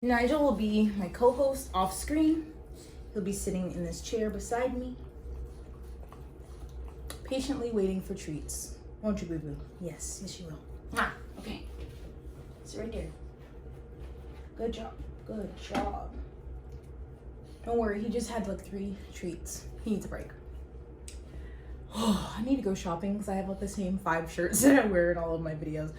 Nigel will be my co-host off screen. He'll be sitting in this chair beside me, patiently waiting for treats. Won't you, boo-boo? Yes, yes you will. Ah, okay. It's right there. Good job, good job. Don't worry, he just had like 3 treats. He needs a break. Oh, I need to go shopping because I have like the same 5 shirts that I wear in all of my videos.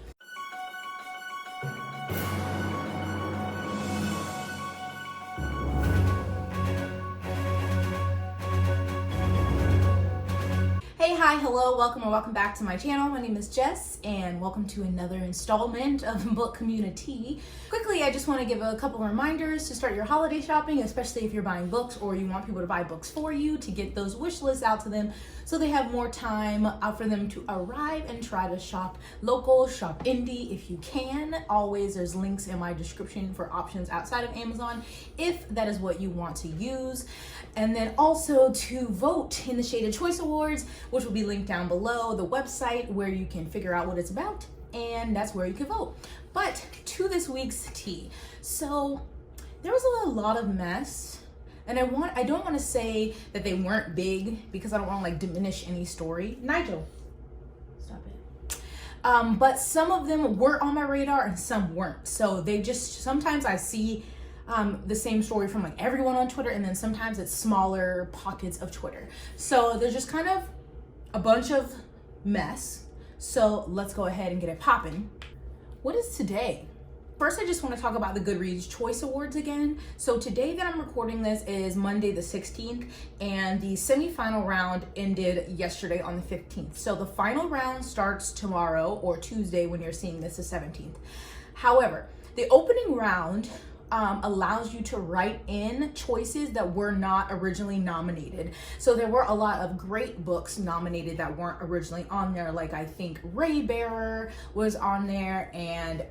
Hey, hi, hello, welcome or welcome back to my channel. My name is Jess and welcome to another installment of Book CommuniTEA. Quickly, I just want to give a couple reminders to start your holiday shopping, especially if you're buying books or you want people to buy books for you, to get those wish lists out to them so they have more time for them to arrive and try to shop local, shop indie if you can. Always, there's links in my description for options outside of Amazon if that is what you want to use. And then also to vote in the Shaded Choice Awards, which will be linked down below, the website where you can figure out what it's about, and that's where you can vote. But to this week's tea. So there was a lot of mess, and I don't want to say that they weren't big because I don't want to like diminish any story. Nigel, stop it. But some of them were on my radar and some weren't. So they just, sometimes I see the same story from like everyone on Twitter, and then sometimes it's smaller pockets of Twitter. So there's just kind of a bunch of mess. So let's go ahead and get it popping. What is today? First, I just want to talk about the Goodreads Choice Awards again. So today that I'm recording this is Monday the 16th, and the semifinal round ended yesterday on the 15th. So the final round starts tomorrow, or Tuesday when you're seeing this, the 17th. However, the opening round allows you to write in choices that were not originally nominated. So there were a lot of great books nominated that weren't originally on there, like I think Raybearer was on there, and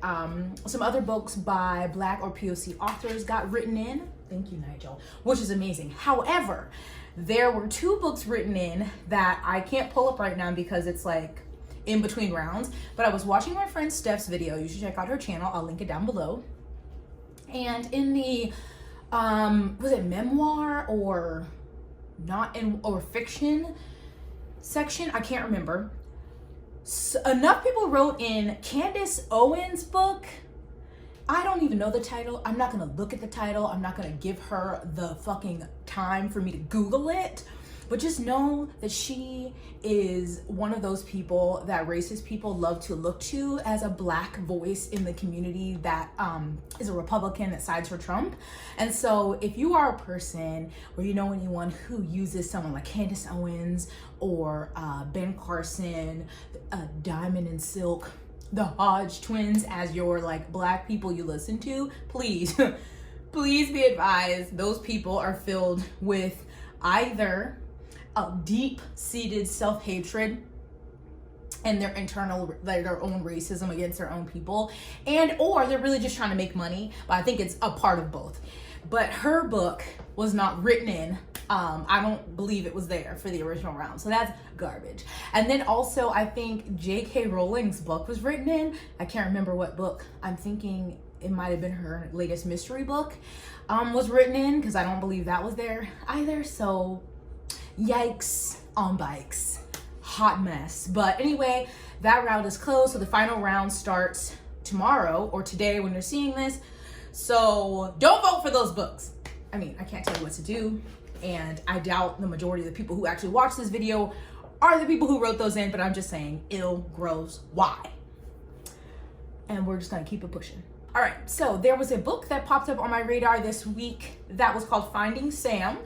some other books by Black or POC authors got written in. Thank you, Nigel, which is amazing. However, there were 2 books written in that I can't pull up right now because it's like in between rounds, but I was watching my friend Steph's video. You should check out her channel. I'll link it down below. And in the, was it memoir or not in, or fiction section? I can't remember. So enough people wrote in Candace Owens' book. I don't even know the title. I'm not gonna look at the title. I'm not gonna give her the fucking time for me to Google it. But just know that she is one of those people that racist people love to look to as a Black voice in the community that is a Republican that sides for Trump. And so if you are a person or you know anyone who uses someone like Candace Owens or Ben Carson, Diamond and Silk, the Hodge twins as your like Black people you listen to, please, please be advised those people are filled with either a deep-seated self-hatred and their internal, like their own racism against their own people, and or they're really just trying to make money. But I think it's a part of both. But her book was not written in. I don't believe it was there for the original round, so that's garbage. And then also I think J.K. Rowling's book was written in. I can't remember what book. I'm thinking it might have been her latest mystery book was written in, because I don't believe that was there either. So yikes on bikes, hot mess. But anyway, that round is closed, so the final round starts tomorrow or today when you're seeing this. So don't vote for those books. I mean, I can't tell you what to do, and I doubt the majority of the people who actually watch this video are the people who wrote those in, but I'm just saying ill grows why, and we're just gonna keep it pushing. All right, so there was a book that popped up on my radar this week that was called Finding S.A.M,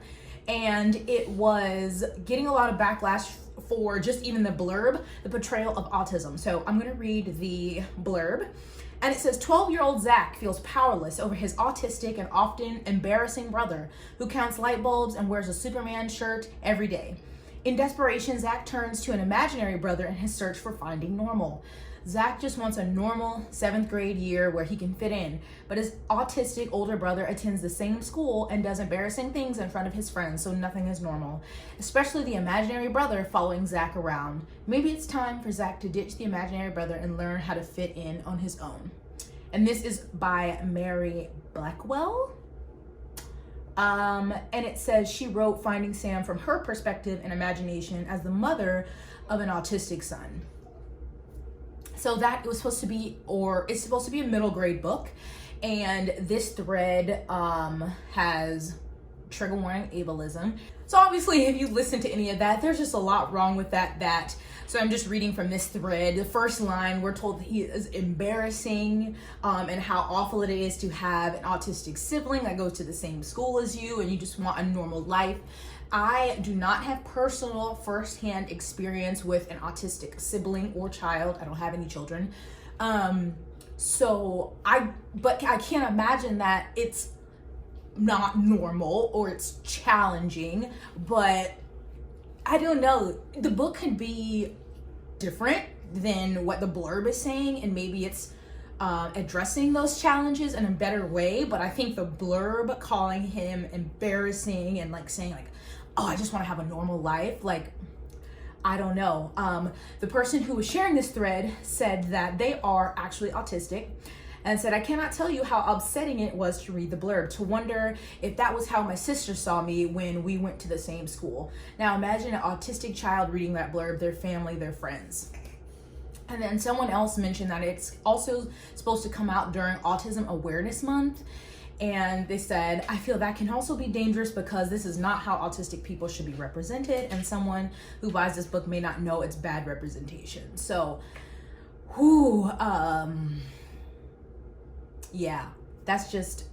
and it was getting a lot of backlash for just even the blurb, the portrayal of autism. So I'm gonna read the blurb, and it says, 12-year-old Zach feels powerless over his autistic and often embarrassing brother who counts light bulbs and wears a Superman shirt every day. In desperation, Zach turns to an imaginary brother in his search for finding normal. Zach just wants a normal 7th grade year where he can fit in, but his autistic older brother attends the same school and does embarrassing things in front of his friends, so nothing is normal, especially the imaginary brother following Zach around. Maybe it's time for Zach to ditch the imaginary brother and learn how to fit in on his own. And this is by Mary Blackwell. And it says she wrote Finding Sam from her perspective and imagination as the mother of an autistic son. So that was supposed to be, or it's supposed to be a middle grade book. And this thread has trigger warning ableism. So obviously if you listen to any of that, there's just a lot wrong with that. So I'm just reading from this thread. The first line, we're told that he is embarrassing and how awful it is to have an autistic sibling that goes to the same school as you and you just want a normal life. I do not have personal firsthand experience with an autistic sibling or child. I don't have any children. But I can't imagine that it's not normal or it's challenging, but I don't know. The book could be different than what the blurb is saying, and maybe it's addressing those challenges in a better way. But I think the blurb calling him embarrassing and like saying like, oh, I just want to have a normal life, like, I don't know. The person who was sharing this thread said that they are actually autistic and said, I cannot tell you how upsetting it was to read the blurb, to wonder if that was how my sister saw me when we went to the same school. Now imagine an autistic child reading that blurb, their family, their friends. And then someone else mentioned that it's also supposed to come out during Autism Awareness Month. And they said, I feel that can also be dangerous because this is not how autistic people should be represented. And someone who buys this book may not know it's bad representation. So, yeah, that's just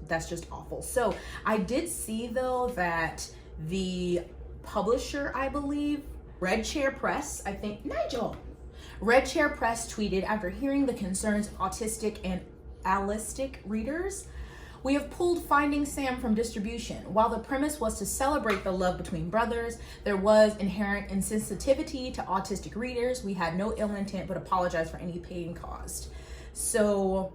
awful. So I did see though that the publisher, I believe, Red Chair Press, I think, Red Chair Press tweeted, after hearing the concerns of autistic and allistic readers, we have pulled Finding Sam from distribution. While the premise was to celebrate the love between brothers, there was inherent insensitivity to autistic readers. We had no ill intent, but apologize for any pain caused. So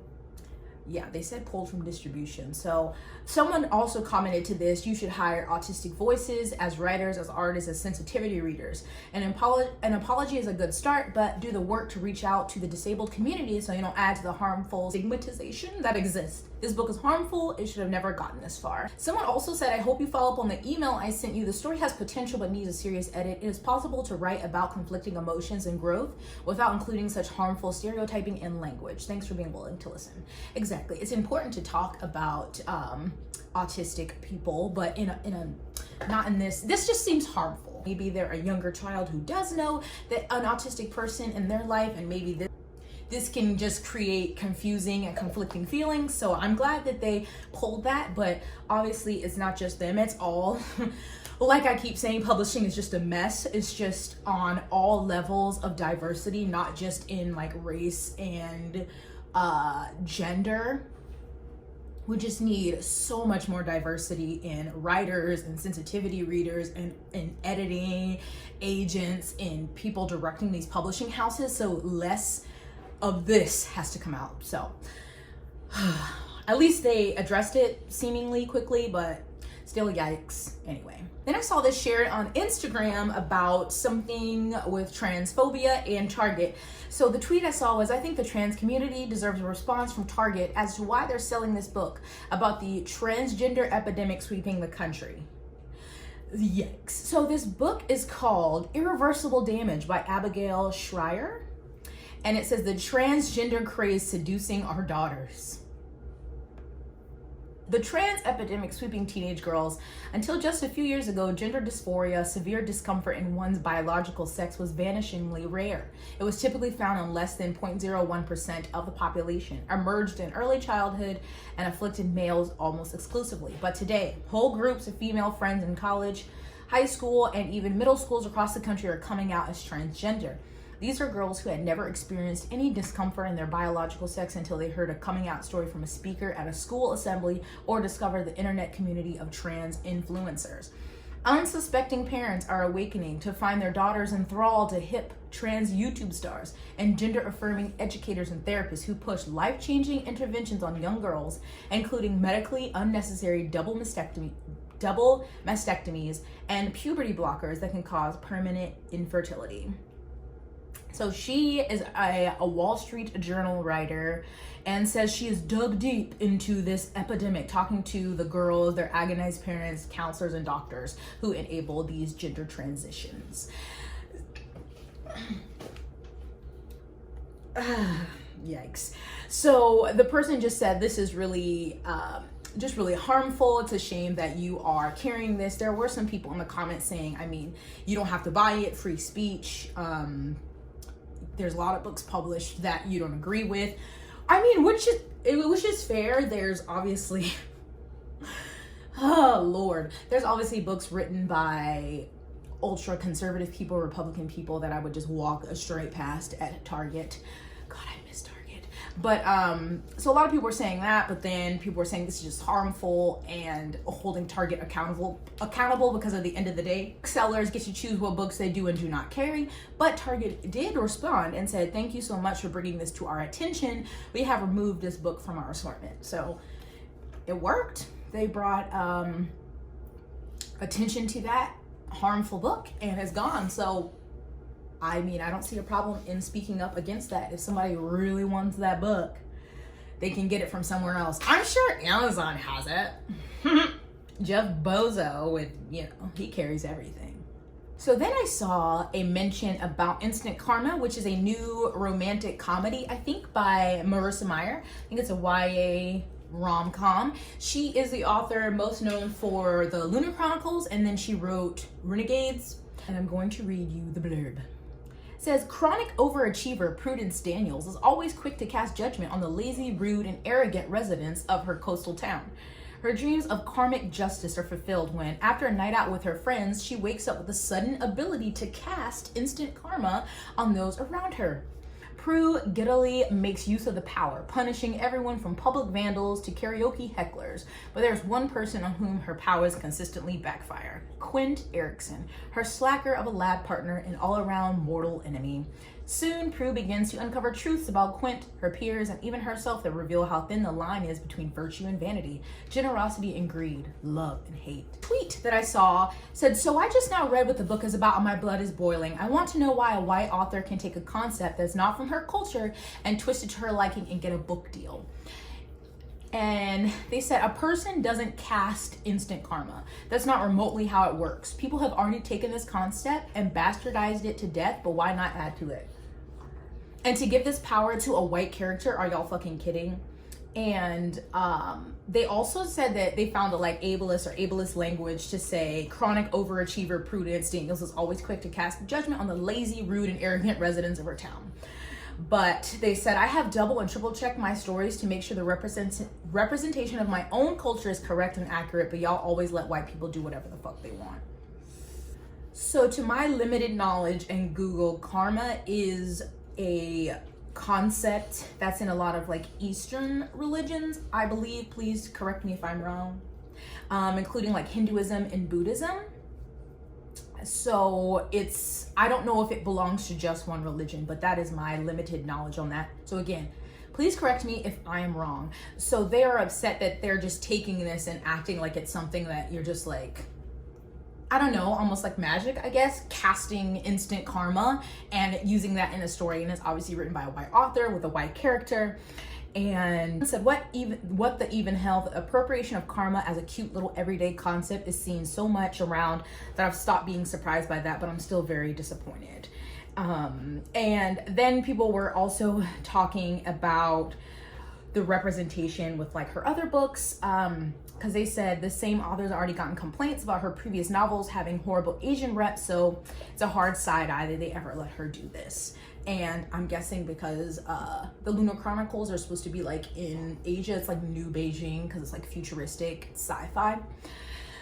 yeah, they said pulled from distribution. So someone also commented to this, you should hire autistic voices as writers, as artists, as sensitivity readers. An apology is a good start, but do the work to reach out to the disabled community so you don't add to the harmful stigmatization that exists. This book is harmful. It should have never gotten this far. Someone also said, I hope you follow up on the email I sent you. The story has potential but needs a serious edit. It is possible to write about conflicting emotions and growth without including such harmful stereotyping in language. Thanks for being willing to listen. Exactly. It's important to talk about autistic people, but not in this. This just seems harmful. Maybe they're a younger child who does know that an autistic person in their life, and maybe this can just create confusing and conflicting feelings. So I'm glad that they pulled that, but obviously it's not just them, it's all. Like I keep saying, publishing is just a mess. It's just on all levels of diversity, not just in like race and gender. We just need so much more diversity in writers and sensitivity readers and in editing agents and people directing these publishing houses. So less of this has to come out. So at least they addressed it seemingly quickly, but still yikes. Anyway, then I saw this shared on Instagram about something with transphobia and Target. So the tweet I saw was, I think the trans community deserves a response from Target as to why they're selling this book about the transgender epidemic sweeping the country. Yikes. So this book is called Irreversible Damage by Abigail Schreier. And it says, the transgender craze seducing our daughters. The trans epidemic sweeping teenage girls. Until just a few years ago, gender dysphoria, severe discomfort in one's biological sex, was vanishingly rare. It was typically found in less than 0.01% of the population, emerged in early childhood, and afflicted males almost exclusively. But today, whole groups of female friends in college, high school, and even middle schools across the country are coming out as transgender. These are girls who had never experienced any discomfort in their biological sex until they heard a coming out story from a speaker at a school assembly or discovered the internet community of trans influencers. Unsuspecting parents are awakening to find their daughters enthralled to hip trans YouTube stars and gender-affirming educators and therapists who push life-changing interventions on young girls, including medically unnecessary double mastectomies and puberty blockers that can cause permanent infertility. So she is a Wall Street Journal writer and says she is dug deep into this epidemic, talking to the girls, their agonized parents, counselors, and doctors who enable these gender transitions. Yikes. So the person just said this is really just really harmful. It's a shame that you are carrying this. There were some people in the comments saying, I mean, you don't have to buy it, free speech. There's a lot of books published that you don't agree with. I mean, which is fair. There's obviously, oh Lord, there's obviously books written by ultra conservative people, Republican people that I would just walk straight past at Target. God, I miss Target. But so a lot of people were saying that, but then people were saying this is just harmful and holding Target accountable because at the end of the day, sellers get to choose what books they do and do not carry. But Target did respond and said, thank you so much for bringing this to our attention. We have removed this book from our assortment. So it worked. They brought attention to that harmful book and it's gone. So I mean, I don't see a problem in speaking up against that. If somebody really wants that book, they can get it from somewhere else. I'm sure Amazon has it. Jeff Bozo with, he carries everything. So then I saw a mention about Instant Karma, which is a new romantic comedy, I think by Marissa Meyer. I think it's a YA rom-com. She is the author most known for the Lunar Chronicles, and then she wrote Renegades. And I'm going to read you the blurb. Says, chronic overachiever Prudence Daniels is always quick to cast judgment on the lazy, rude, and arrogant residents of her coastal town. Her dreams of karmic justice are fulfilled when, after a night out with her friends, she wakes up with a sudden ability to cast instant karma on those around her. Prue giddily makes use of the power, punishing everyone from public vandals to karaoke hecklers. But there's one person on whom her powers consistently backfire. Quint Erickson, her slacker of a lab partner and all-around mortal enemy. Soon, Prue begins to uncover truths about Quint, her peers, and even herself that reveal how thin the line is between virtue and vanity, generosity and greed, love and hate. Tweet that I saw said, so I just now read what the book is about and my blood is boiling. I want to know why a white author can take a concept that's not from her culture and twist it to her liking and get a book deal. And they said, a person doesn't cast instant karma. That's not remotely how it works. People have already taken this concept and bastardized it to death, but why not add to it? And to give this power to a white character, are y'all fucking kidding? And they also said that they found a ableist language to say chronic overachiever Prudence Daniels is always quick to cast judgment on the lazy, rude, and arrogant residents of her town. But they said, I have double and triple checked my stories to make sure the representation of my own culture is correct and accurate, but y'all always let white people do whatever the fuck they want. So to my limited knowledge and Google, karma is a concept that's in a lot of Eastern religions, I believe. Please correct me if I'm wrong. Including Hinduism and Buddhism. So I don't know if it belongs to just one religion, but that is my limited knowledge on that. So again, please correct me if I am wrong. So they are upset that they're just taking this and acting like it's something that you're just I don't know, almost like magic, I guess, casting instant karma and using that in a story. And it's obviously written by a white author with a white character. And said, what the even hell, the appropriation of karma as a cute little everyday concept is seen so much around that I've stopped being surprised by that, but I'm still very disappointed. And then people were also talking about the representation with her other books, because they said the same author's already gotten complaints about her previous novels having horrible Asian reps, so it's a hard side eye that they ever let her do this. And I'm guessing because the Lunar Chronicles are supposed to be in Asia, it's New Beijing because it's futuristic sci-fi.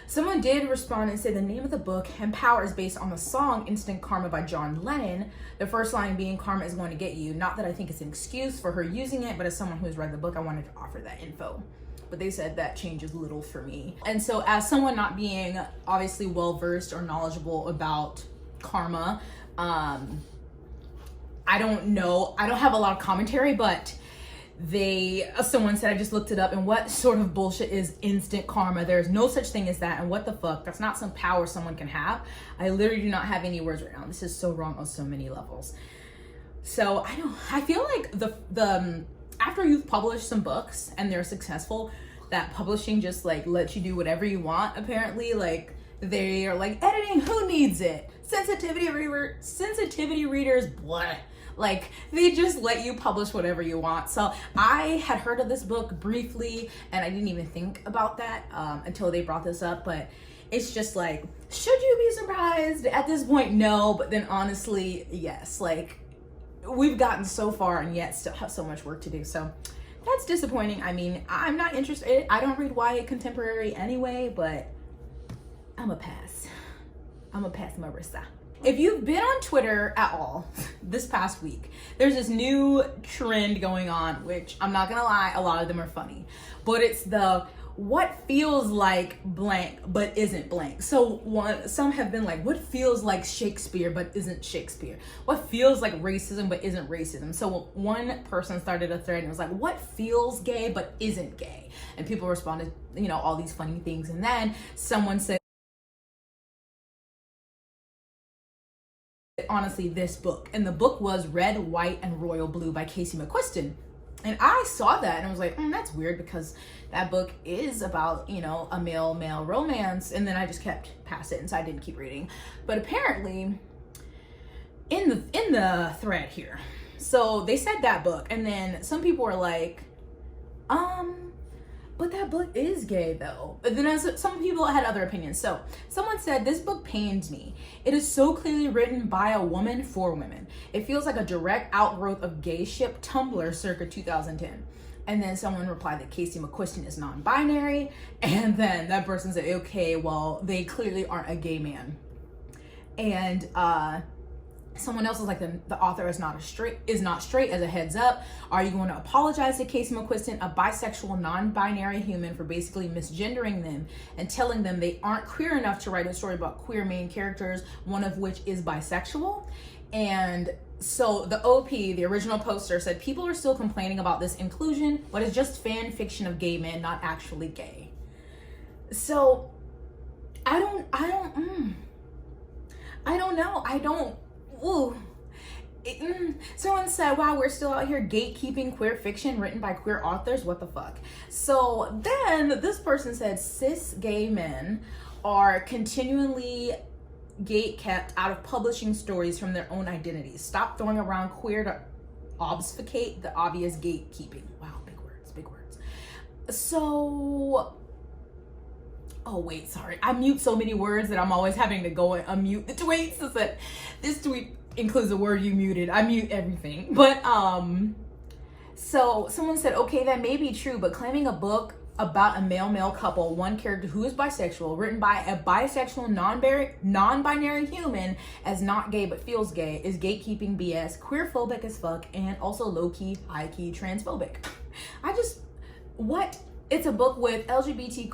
Someone did respond and say the name of the book and power is based on the song Instant Karma by John Lennon. The first line being karma is going to get you. Not that I think it's an excuse for her using it, but as someone who's read the book, I wanted to offer that info. But they said that changes little for me. And so as someone not being obviously well-versed or knowledgeable about karma, I don't know. I don't have a lot of commentary, but someone said, I just looked it up, and what sort of bullshit is instant karma? There's no such thing as that, and what the fuck? That's not some power someone can have. I literally do not have any words right now. This is so wrong on so many levels. So I feel like the after you've published some books and they're successful, that publishing just like lets you do whatever you want. Apparently, like they are like, editing, who needs it? Sensitivity readers, what? Like they just let you publish whatever you want. So I had heard of this book briefly and I didn't even think about that until they brought this up. But it's just like, should you be surprised? At this point, no. But then honestly, yes. Like we've gotten so far and yet still have so much work to do. So that's disappointing. I mean, I'm not interested. I don't read YA contemporary anyway, but I'm a pass. Marissa. If you've been on Twitter at all this past week, there's this new trend going on, which I'm not gonna lie, a lot of them are funny, but it's the what feels like blank but isn't blank. So some have been like, what feels like Shakespeare but isn't Shakespeare? What feels like racism but isn't racism? So one person started a thread and was like, what feels gay but isn't gay? And people responded, you know, all these funny things. And then someone said, honestly, this book. And the book was Red, White, and Royal Blue by Casey McQuiston. And I saw that and I was like, that's weird because that book is about, you know, a male-male romance. And then I just kept past it and so I didn't keep reading. But apparently in the thread here, so they said that book and then some people were like, but that book is gay though. But then some people had other opinions. So someone said, this book pains me. It is so clearly written by a woman for women. It feels like a direct outgrowth of gay ship Tumblr circa 2010. And then someone replied that Casey McQuiston is non-binary. And then that person said, okay, well, they clearly aren't a gay man. And someone else was like, the author is not straight as a heads up. Are you going to apologize to Casey McQuiston, a bisexual non-binary human, for basically misgendering them and telling them they aren't queer enough to write a story about queer main characters, one of which is bisexual? And so the OP, the original poster, said people are still complaining about this inclusion, but it's just fan fiction of gay men, not actually gay. So I don't know. Ooh. Someone said, wow, we're still out here gatekeeping queer fiction written by queer authors. What the fuck? So then this person said, cis gay men are continually gate kept out of publishing stories from their own identities. Stop throwing around queer to obfuscate the obvious gatekeeping. Wow, big words. So, oh wait, sorry. I mute so many words that I'm always having to go and unmute the tweets. So that this tweet includes the word you muted. I mute everything. But so someone said, okay, that may be true, but claiming a book about a male-male couple, one character who is bisexual, written by a bisexual non-binary human as not gay but feels gay, is gatekeeping BS, queerphobic as fuck, and also low-key, high-key transphobic. It's a book with LGBT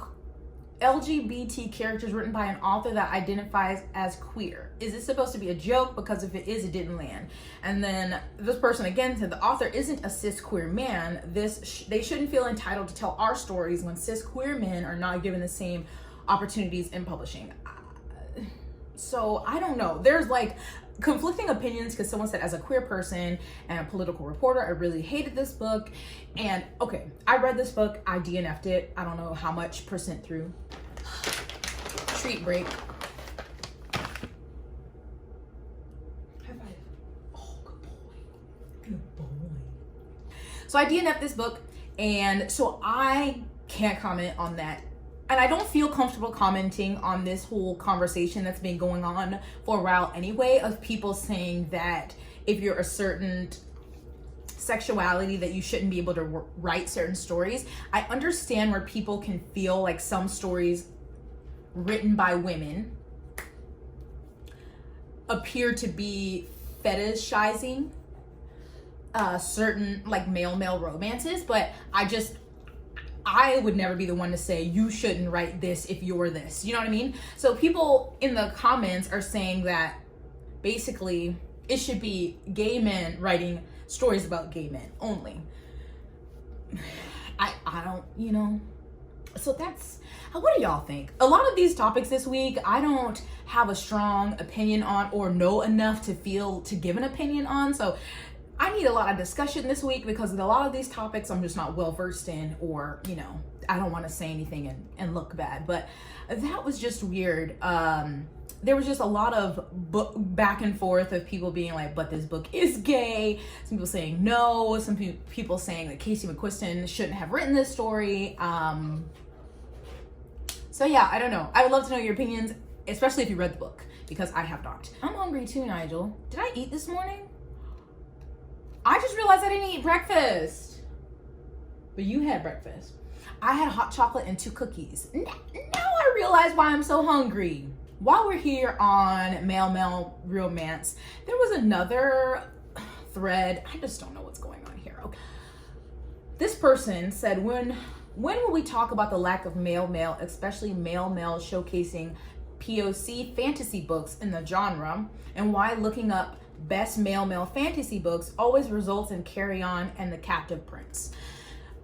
characters written by an author that identifies as queer. Is this supposed to be a joke? Because if it is, it didn't land. And then this person again said the author isn't a cis queer man. They shouldn't feel entitled to tell our stories when cis queer men are not given the same opportunities in publishing. So I don't know. There's like conflicting opinions because someone said, as a queer person and a political reporter, I really hated this book. And okay, I read this book, I DNF'd it. I don't know how much percent through. Treat break. High five. Oh, good boy. Good boy. So I DNF'd this book, and so I can't comment on that. And I don't feel comfortable commenting on this whole conversation that's been going on for a while anyway, of people saying that if you're a certain sexuality that you shouldn't be able to write certain stories. I understand where people can feel like some stories written by women appear to be fetishizing certain like male romances, but I would never be the one to say you shouldn't write this if you're this. You know what I mean? So people in the comments are saying that basically it should be gay men writing stories about gay men only. I don't, you know. So that's, what do y'all think? A lot of these topics this week, I don't have a strong opinion on or know enough to give an opinion on. So I need a lot of discussion this week because a lot of these topics I'm just not well versed in, or, you know, I don't want to say anything and look bad, but that was just weird. There was just a lot of back and forth of people being like, but this book is gay. Some people saying no. Some people saying that Casey McQuiston shouldn't have written this story. So yeah, I don't know. I would love to know your opinions, especially if you read the book, because I have not. I'm hungry too, Nigel. Did I eat this morning? I just realized I didn't eat breakfast. But you had breakfast. I had hot chocolate and 2 cookies. Now I realize why I'm so hungry. While we're here on male romance, there was another thread. I just don't know what's going on here. Okay. This person said, when will we talk about the lack of male, especially male showcasing POC fantasy books in the genre, and why looking up best male fantasy books always results in Carry On and The Captive Prince,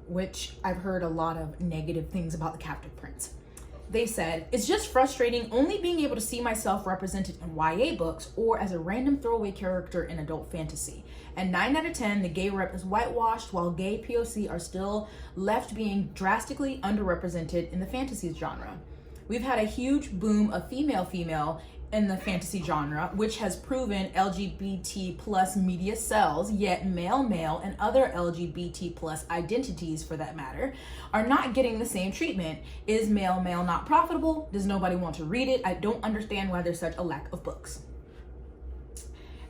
which I've heard a lot of negative things about The Captive Prince. They said, it's just frustrating only being able to see myself represented in YA books or as a random throwaway character in adult fantasy. And 9 out of 10, the gay rep is whitewashed, while gay POC are still left being drastically underrepresented in the fantasy genre. We've had a huge boom of female in the fantasy genre, which has proven LGBT plus media sells, yet male and other LGBT plus identities, for that matter, are not getting the same treatment. Is male not profitable? Does nobody want to read it? I don't understand why there's such a lack of books.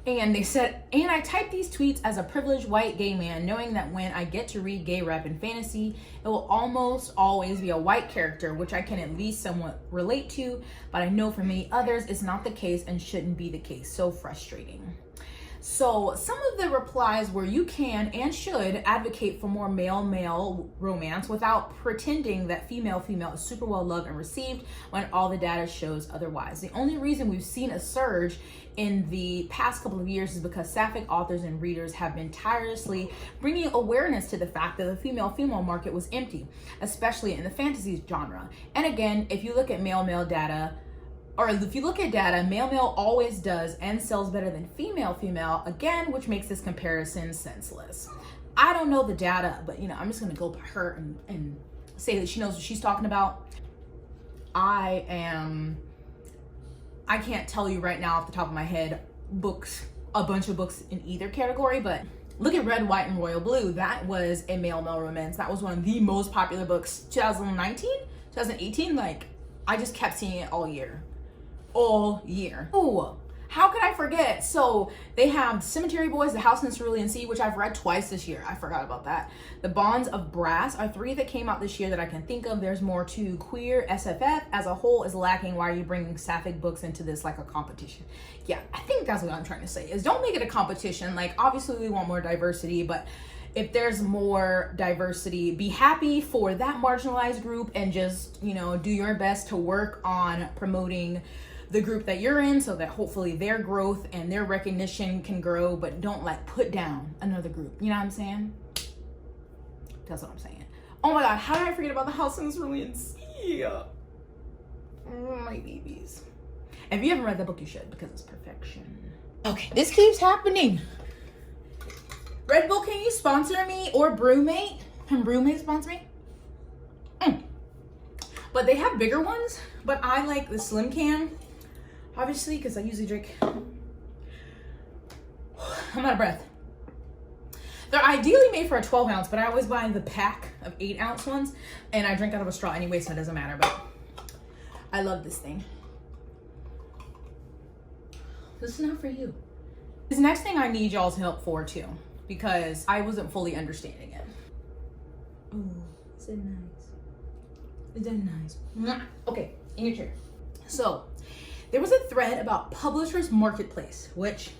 And they said, and I type these tweets as a privileged white gay man, knowing that when I get to read gay rap and fantasy, it will almost always be a white character, which I can at least somewhat relate to, but I know for many others it's not the case and shouldn't be the case. So frustrating. So some of the replies were, you can and should advocate for more male romance without pretending that female is super well loved and received when all the data shows otherwise. The only reason we've seen a surge in the past couple of years is because sapphic authors and readers have been tirelessly bringing awareness to the fact that the female market was empty, especially in the fantasy genre. And again, if you look at male data, or if you look at data, male always does and sells better than female, again, which makes this comparison senseless. I don't know the data, but you know, I'm just gonna go by her and say that she knows what she's talking about. I can't tell you right now off the top of my head a bunch of books in either category, but look at Red, White, and Royal Blue. That was a male romance. That was one of the most popular books, 2019, 2018. Like, I just kept seeing it all year. Oh, how could I forget? So they have Cemetery Boys, The House in the Cerulean Sea, which I've read twice this year. I forgot about that. The Bonds of Brass are 3 that came out this year that I can think of. There's more too. Queer SFF as a whole is lacking. Why are you bringing sapphic books into this like a competition? Yeah, I think that's what I'm trying to say, is don't make it a competition. Like, obviously we want more diversity, but if there's more diversity, be happy for that marginalized group and just, you know, do your best to work on promoting the group that you're in so that hopefully their growth and their recognition can grow, but don't like put down another group. You know what I'm saying? That's what I'm saying. Oh my God, how did I forget about The House in the Cerulean Sea? My babies. If you haven't read that book, you should, because it's perfection. Okay, this keeps happening. Red Bull, can you sponsor me? Or Brewmate? Can Brewmate sponsor me? But they have bigger ones, but I like the slim can, obviously, because I usually drink. I'm out of breath. They're ideally made for a 12 ounce, but I always buy the pack of 8 ounce ones, and I drink out of a straw anyway, so it doesn't matter, but I love this thing. This is not for you. This next thing I need y'all's help for too, because I wasn't fully understanding it. Oh, is it nice? Is that nice? Okay, in your chair. So, there was a thread about Publishers Marketplace, which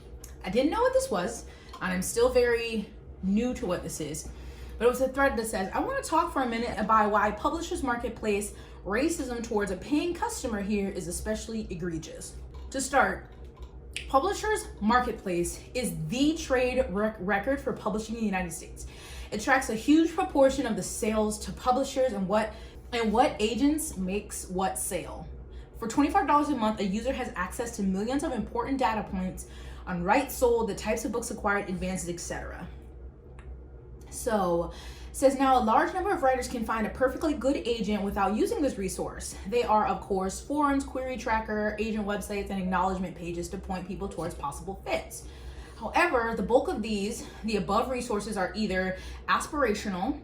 I didn't know what this was, and I'm still very new to what this is. But it was a thread that says, I want to talk for a minute about why Publishers Marketplace racism towards a paying customer here is especially egregious. To start, Publishers Marketplace is the trade record for publishing in the United States. It tracks a huge proportion of the sales to publishers and what agents makes what sale. For $25 a month, a user has access to millions of important data points on rights sold, the types of books acquired, advances, etc. So it says now a large number of writers can find a perfectly good agent without using this resource. They are, of course, forums, query tracker, agent websites, and acknowledgement pages to point people towards possible fits. However, the bulk of the above resources are either aspirational,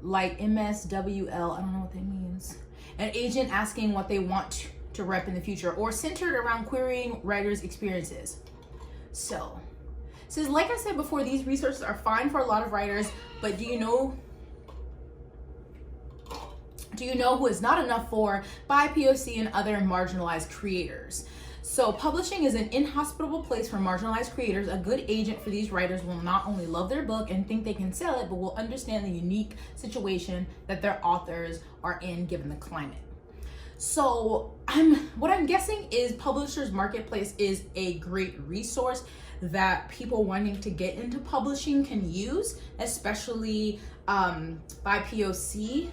like MSWL, I don't know what that means, an agent asking what they want to rep in the future, or centered around querying writers' experiences. So, it says, like I said before, these resources are fine for a lot of writers, but do you know who is not enough for BIPOC and other marginalized creators? So publishing is an inhospitable place for marginalized creators. A good agent for these writers will not only love their book and think they can sell it, but will understand the unique situation that their authors are in given the climate. So what I'm guessing is Publishers Marketplace is a great resource that people wanting to get into publishing can use, especially BIPOC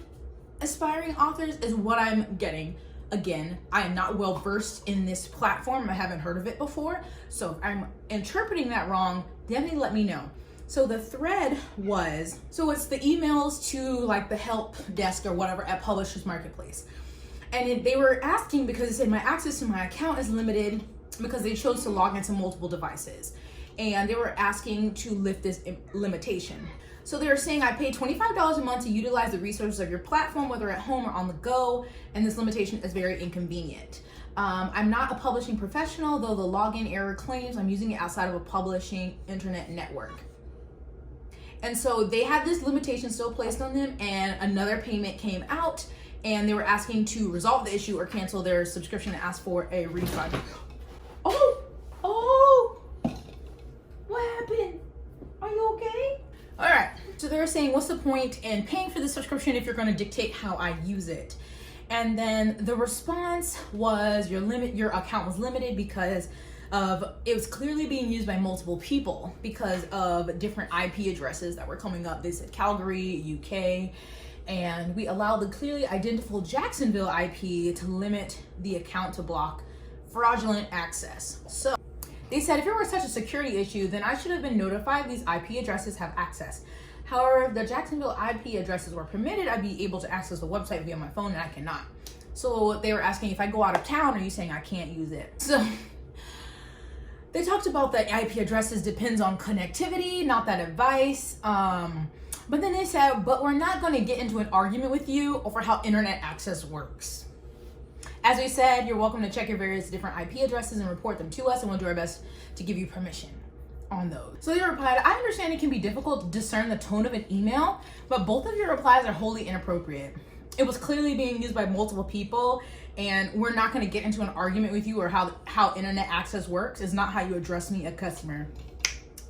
aspiring authors is what I'm getting. Again, I am not well versed in this platform. I haven't heard of it before. So if I'm interpreting that wrong, definitely let me know. So the thread was, so it's the emails to like the help desk or whatever at Publishers Marketplace. And they were asking because it said my access to my account is limited because they chose to log into multiple devices. And they were asking to lift this limitation. So they were saying I pay $25 a month to utilize the resources of your platform, whether at home or on the go, and this limitation is very inconvenient. I'm not a publishing professional, though the login error claims I'm using it outside of a publishing internet network. And so they had this limitation still placed on them, and another payment came out, and they were asking to resolve the issue or cancel their subscription and ask for a refund. Oh, what happened? Are you okay? All right, so they were saying, what's the point in paying for the subscription if you're going to dictate how I use it? And then the response was your account was limited because it was clearly being used by multiple people because of different IP addresses that were coming up. They said Calgary, UK, and we allowed the clearly identifiable Jacksonville IP to limit the account to block fraudulent access. So they said if it were such a security issue, then I should have been notified these IP addresses have access. However, if the Jacksonville IP addresses were permitted, I'd be able to access the website via my phone, and I cannot. So they were asking if I go out of town, are you saying I can't use it? So they talked about the IP addresses depends on connectivity, not that advice. But then they said, but we're not going to get into an argument with you over how internet access works. As we said, you're welcome to check your various different IP addresses and report them to us, and we'll do our best to give you permission on those. So they replied, I understand it can be difficult to discern the tone of an email, but both of your replies are wholly inappropriate. It was clearly being used by multiple people, and we're not going to get into an argument with you or how internet access works. Is not how you address me, a customer.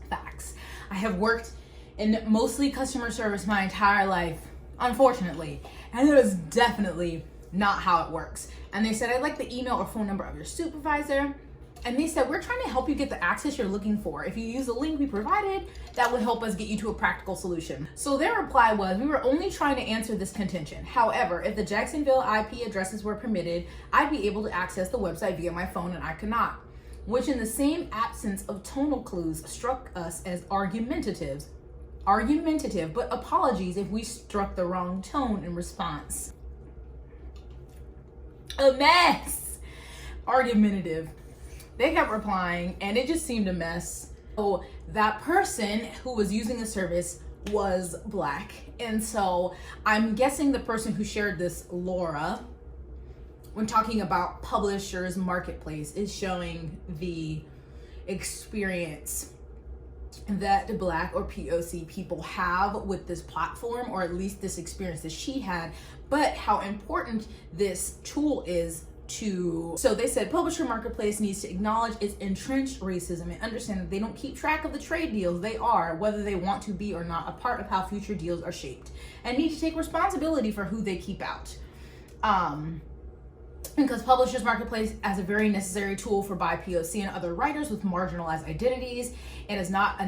Facts. I have worked in mostly customer service my entire life, unfortunately, and it is definitely not how it works. And they said, I'd like the email or phone number of your supervisor. And they said, we're trying to help you get the access you're looking for. If you use the link we provided, that would help us get you to a practical solution. So their reply was, we were only trying to answer this contention. However, if the Jacksonville IP addresses were permitted, I'd be able to access the website via my phone, and I cannot. Which in the same absence of tonal clues struck us as argumentative, but apologies if we struck the wrong tone in response. A mess. Argumentative. They kept replying, and it just seemed a mess. So that person who was using the service was Black. And so I'm guessing the person who shared this, Laura, when talking about Publishers Marketplace, is showing the experience that Black or POC people have with this platform, or at least this experience that she had, but how important this tool is so they said Publisher Marketplace needs to acknowledge its entrenched racism and understand that they don't keep track of the trade deals. They are, whether they want to be or not, a part of how future deals are shaped, and need to take responsibility for who they keep out. Because Publishers Marketplace as a very necessary tool for BIPOC and other writers with marginalized identities, and is not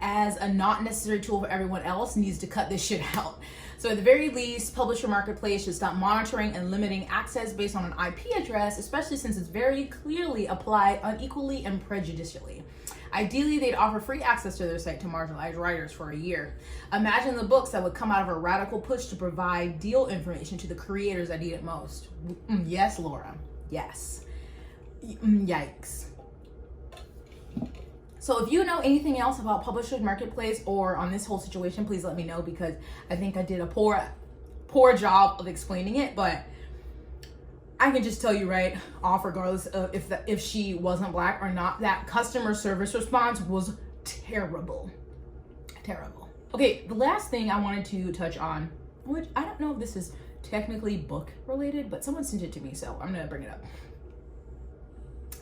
as a not necessary tool for everyone else, needs to cut this shit out. So at the very least, publisher marketplace should stop monitoring and limiting access based on an IP address, especially since it's very clearly applied unequally and prejudicially. Ideally, they'd offer free access to their site to marginalized writers for a year. Imagine the books that would come out of a radical push to provide deal information to the creators that need it most. Yes, Laura. Yes. Yikes. So if you know anything else about Publishers Marketplace or on this whole situation, please let me know, because I think I did a poor job of explaining it, but I can just tell you right off, regardless of if she wasn't Black or not, that customer service response was terrible. Terrible. Okay, the last thing I wanted to touch on, which I don't know if this is technically book related, but someone sent it to me, so I'm gonna bring it up.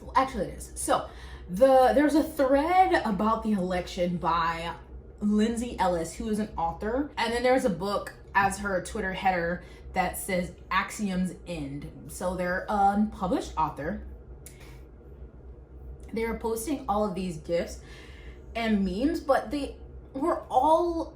Well, actually it is. So there's a thread about the election by Lindsey Ellis, who is an author, and then there's a book as her Twitter header that says Axioms End. So they're a published author. They were posting all of these GIFs and memes, but they were all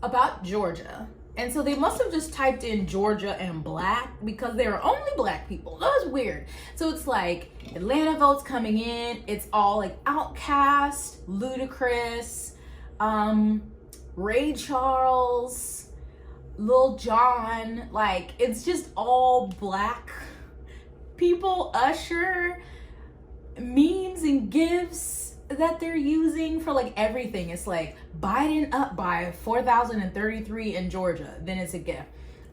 about Georgia. And so they must have just typed in Georgia and Black because they were only Black people. That was weird. So it's like Atlanta votes coming in. It's all like Outkast, Ludacris, Ray Charles, Lil Jon. Like, it's just all Black people. Usher, memes and GIFs that they're using for like everything. It's like Biden up by 4,033 in Georgia, then it's a GIF,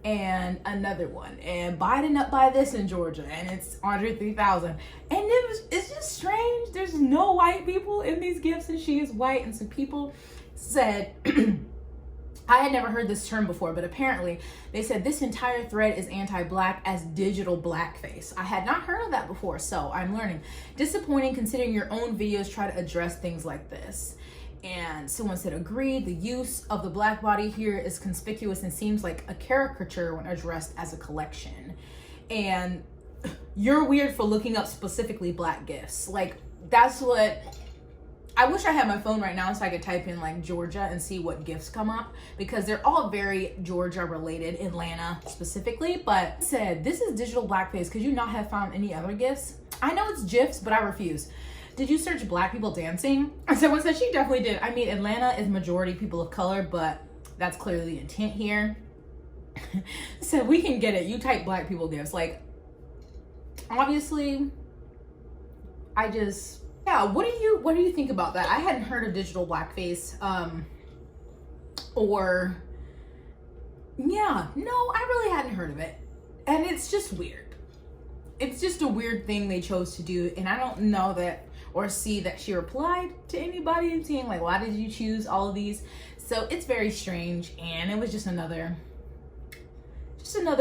and another one, and Biden up by this in Georgia, and it's under 3,000. And it's just strange. There's no white people in these GIFs, and she is white. And some people said I had never heard this term before, but apparently they said this entire thread is anti-Black as digital blackface. I had not heard of that before, so I'm learning. Disappointing considering your own videos try to address things like this. And someone said, agreed, the use of the Black body here is conspicuous and seems like a caricature when addressed as a collection. And you're weird for looking up specifically Black GIFs. Like, that's what... I wish I had my phone right now so I could type in like Georgia and see what GIFs come up, because they're all very Georgia related, Atlanta specifically. But said, this is digital blackface. Could you not have found any other GIFs? I know it's GIFs, but I refuse. Did you search Black people dancing? And someone said she definitely did. I mean, Atlanta is majority people of color, but that's clearly the intent here. So we can get it. You type Black people GIFs. Like, obviously, yeah, what do you think about that? I hadn't heard of digital blackface, or yeah, no, I really hadn't heard of it. And it's just weird. It's just a weird thing they chose to do, and I don't know that or see that she replied to anybody and saying like, why did you choose all of these? So it's very strange, and it was just another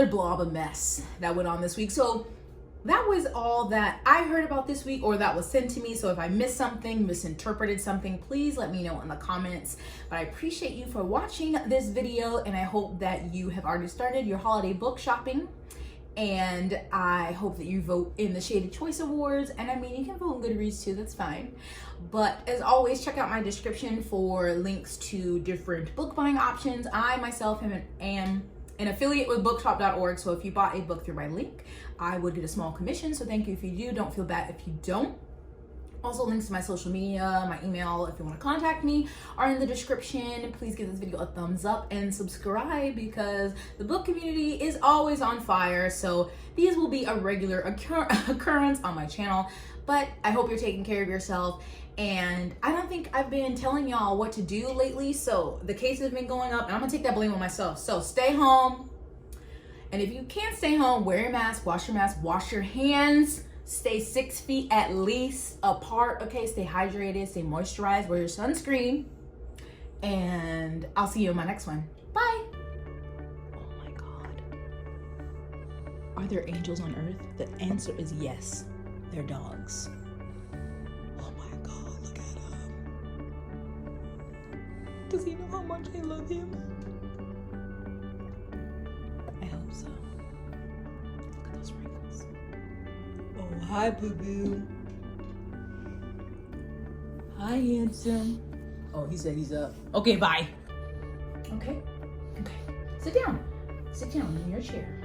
blob of mess that went on this week. So that was all that I heard about this week, or that was sent to me. So if I missed something, misinterpreted something, please let me know in the comments. But I appreciate you for watching this video, and I hope that you have already started your holiday book shopping. And I hope that you vote in the Shady Choice Awards. And I mean, you can vote in Goodreads too, that's fine. But as always, check out my description for links to different book buying options. I myself am an affiliate with bookshop.org, so if you bought a book through my link, I would get a small commission. So thank you if you do. Don't feel bad if you don't. Also, links to my social media, my email, if you want to contact me, are in the description. Please give this video a thumbs up and subscribe, because the book community is always on fire. So these will be a regular occurrence on my channel. But I hope you're taking care of yourself. And I don't think I've been telling y'all what to do lately. So the cases have been going up, and I'm gonna take that blame on myself. So stay home. And if you can't stay home, wear your mask, wash your hands, stay 6 feet at least apart, okay? Stay hydrated, stay moisturized, wear your sunscreen, and I'll see you in my next one. Bye. Oh my God. Are there angels on earth? The answer is yes. They're dogs. Oh my God, look at him. Does he know how much I love him? I hope so. Look at those wrinkles. Oh, hi, boo-boo. Hi, handsome. Oh, he said he's up. Okay, bye. Okay. Sit down. Sit down in your chair.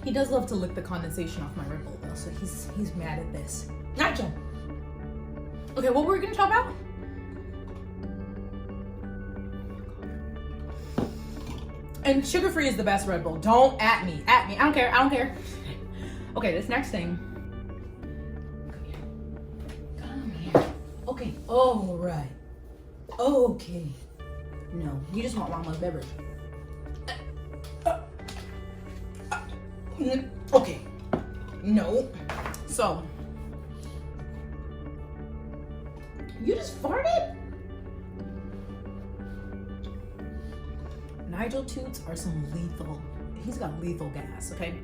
He does love to lick the condensation off my Red Bull though, so he's mad at this. Nigel. Okay, what were we gonna talk about? And sugar-free is the best Red Bull. Don't at me. I don't care. Okay, this next thing. Come here. Okay, all right. Okay. No, you just want mama's beverage. Okay. No. So. You just farted? Nigel toots are some lethal. He's got lethal gas, okay?